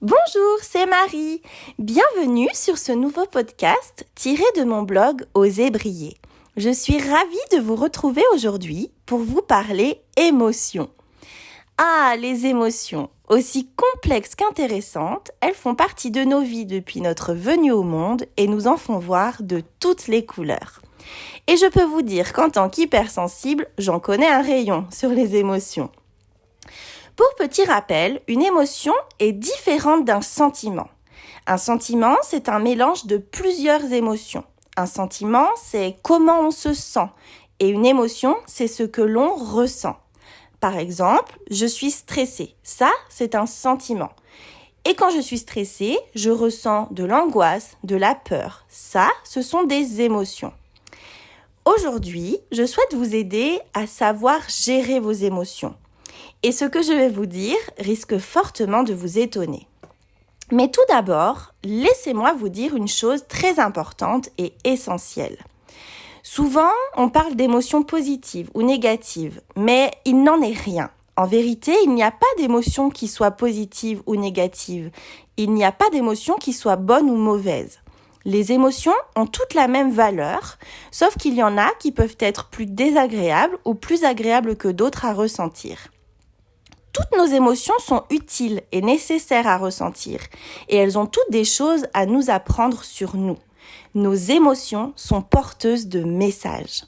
Bonjour, c'est Marie. Bienvenue sur ce nouveau podcast tiré de mon blog Oser briller. Je suis ravie de vous retrouver aujourd'hui pour vous parler émotions. Ah, les émotions, aussi complexes qu'intéressantes, elles font partie de nos vies depuis notre venue au monde et nous en font voir de toutes les couleurs. Et je peux vous dire qu'en tant qu'hypersensible, j'en connais un rayon sur les émotions. Pour petit rappel, une émotion est différente d'un sentiment. Un sentiment, c'est un mélange de plusieurs émotions. Un sentiment, c'est comment on se sent. Et une émotion, c'est ce que l'on ressent. Par exemple, je suis stressée. Ça, c'est un sentiment. Et quand je suis stressée, je ressens de l'angoisse, de la peur. Ça, ce sont des émotions. Aujourd'hui, je souhaite vous aider à savoir gérer vos émotions. Et ce que je vais vous dire risque fortement de vous étonner. Mais tout d'abord, laissez-moi vous dire une chose très importante et essentielle. Souvent, on parle d'émotions positives ou négatives, mais il n'en est rien. En vérité, il n'y a pas d'émotion qui soit positive ou négative. Il n'y a pas d'émotion qui soit bonne ou mauvaise. Les émotions ont toutes la même valeur, sauf qu'il y en a qui peuvent être plus désagréables ou plus agréables que d'autres à ressentir. Toutes nos émotions sont utiles et nécessaires à ressentir et elles ont toutes des choses à nous apprendre sur nous. Nos émotions sont porteuses de messages.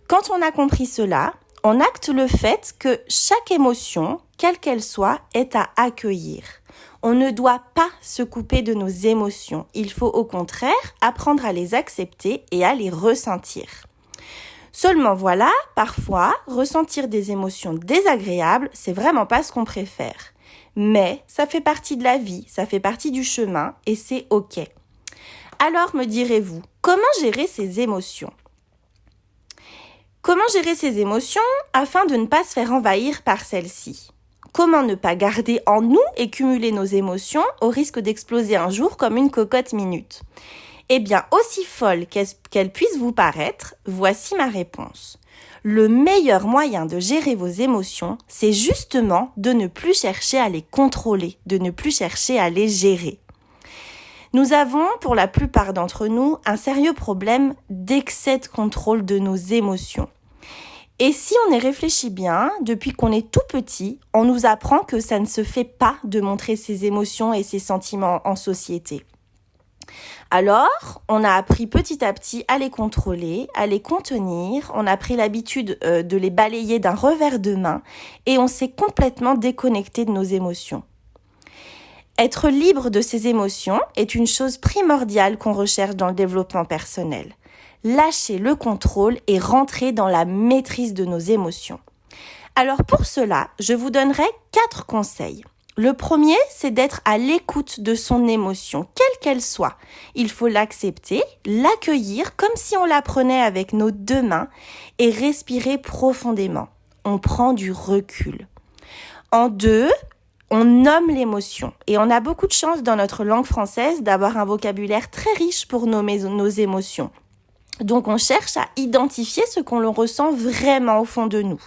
Quand on a compris cela, on acte le fait que chaque émotion, quelle qu'elle soit, est à accueillir. On ne doit pas se couper de nos émotions. Il faut au contraire apprendre à les accepter et à les ressentir. Seulement voilà, parfois, ressentir des émotions désagréables, c'est vraiment pas ce qu'on préfère. Mais ça fait partie de la vie, ça fait partie du chemin et c'est ok. Alors me direz-vous, comment gérer ces émotions ? Comment gérer ces émotions afin de ne pas se faire envahir par celles-ci ? Comment ne pas garder en nous et cumuler nos émotions au risque d'exploser un jour comme une cocotte minute ? Eh bien, aussi folle qu'elle puisse vous paraître, voici ma réponse. Le meilleur moyen de gérer vos émotions, c'est justement de ne plus chercher à les contrôler, de ne plus chercher à les gérer. Nous avons, pour la plupart d'entre nous, un sérieux problème d'excès de contrôle de nos émotions. Et si on y réfléchit bien, depuis qu'on est tout petit, on nous apprend que ça ne se fait pas de montrer ses émotions et ses sentiments en société. Alors, on a appris petit à petit à les contrôler, à les contenir, on a pris l'habitude de les balayer d'un revers de main et on s'est complètement déconnecté de nos émotions. Être libre de ses émotions est une chose primordiale qu'on recherche dans le développement personnel. Lâcher le contrôle et rentrer dans la maîtrise de nos émotions. Alors pour cela, je vous donnerai 4 conseils. Le premier, c'est d'être à l'écoute de son émotion, quelle qu'elle soit. Il faut l'accepter, l'accueillir comme si on la prenait avec nos 2 mains et respirer profondément. On prend du recul. En 2, on nomme l'émotion. Et on a beaucoup de chance dans notre langue française d'avoir un vocabulaire très riche pour nommer nos émotions. Donc on cherche à identifier ce qu'on ressent vraiment au fond de nous.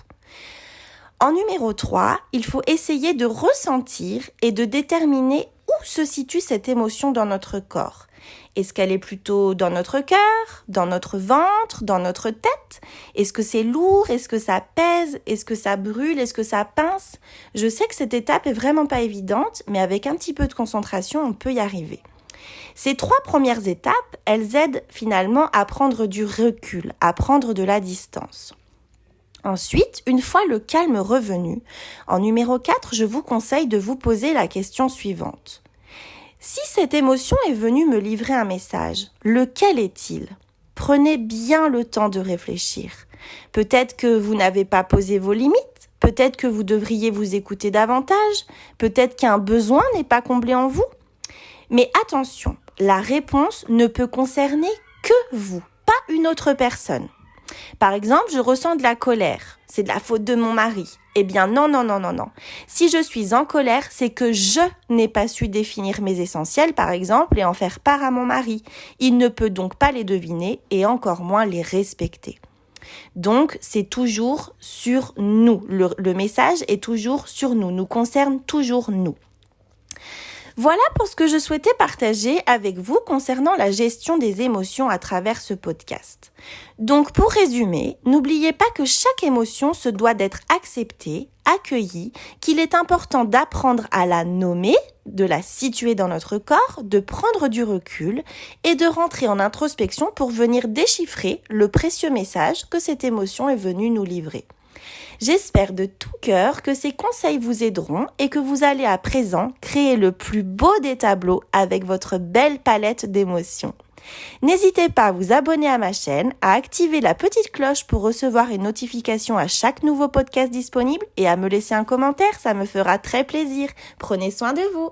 En numéro 3, il faut essayer de ressentir et de déterminer où se situe cette émotion dans notre corps. Est-ce qu'elle est plutôt dans notre cœur, dans notre ventre, dans notre tête ? Est-ce que c'est lourd ? Est-ce que ça pèse ? Est-ce que ça brûle ? Est-ce que ça pince ? Je sais que cette étape est vraiment pas évidente, mais avec un petit peu de concentration, on peut y arriver. Ces 3 premières étapes, elles aident finalement à prendre du recul, à prendre de la distance. Ensuite, une fois le calme revenu, en numéro 4, je vous conseille de vous poser la question suivante. Si cette émotion est venue me livrer un message, lequel est-il ? Prenez bien le temps de réfléchir. Peut-être que vous n'avez pas posé vos limites, peut-être que vous devriez vous écouter davantage, peut-être qu'un besoin n'est pas comblé en vous. Mais attention, la réponse ne peut concerner que vous, pas une autre personne. Par exemple, je ressens de la colère. C'est de la faute de mon mari. Eh bien, non. Si je suis en colère, c'est que je n'ai pas su définir mes essentiels, par exemple, et en faire part à mon mari. Il ne peut donc pas les deviner et encore moins les respecter. Donc, c'est toujours sur nous. Le message est toujours sur nous, nous concerne toujours nous. Voilà pour ce que je souhaitais partager avec vous concernant la gestion des émotions à travers ce podcast. Donc pour résumer, n'oubliez pas que chaque émotion se doit d'être acceptée, accueillie, qu'il est important d'apprendre à la nommer, de la situer dans notre corps, de prendre du recul et de rentrer en introspection pour venir déchiffrer le précieux message que cette émotion est venue nous livrer. J'espère de tout cœur que ces conseils vous aideront et que vous allez à présent créer le plus beau des tableaux avec votre belle palette d'émotions. N'hésitez pas à vous abonner à ma chaîne, à activer la petite cloche pour recevoir une notification à chaque nouveau podcast disponible et à me laisser un commentaire, ça me fera très plaisir. Prenez soin de vous.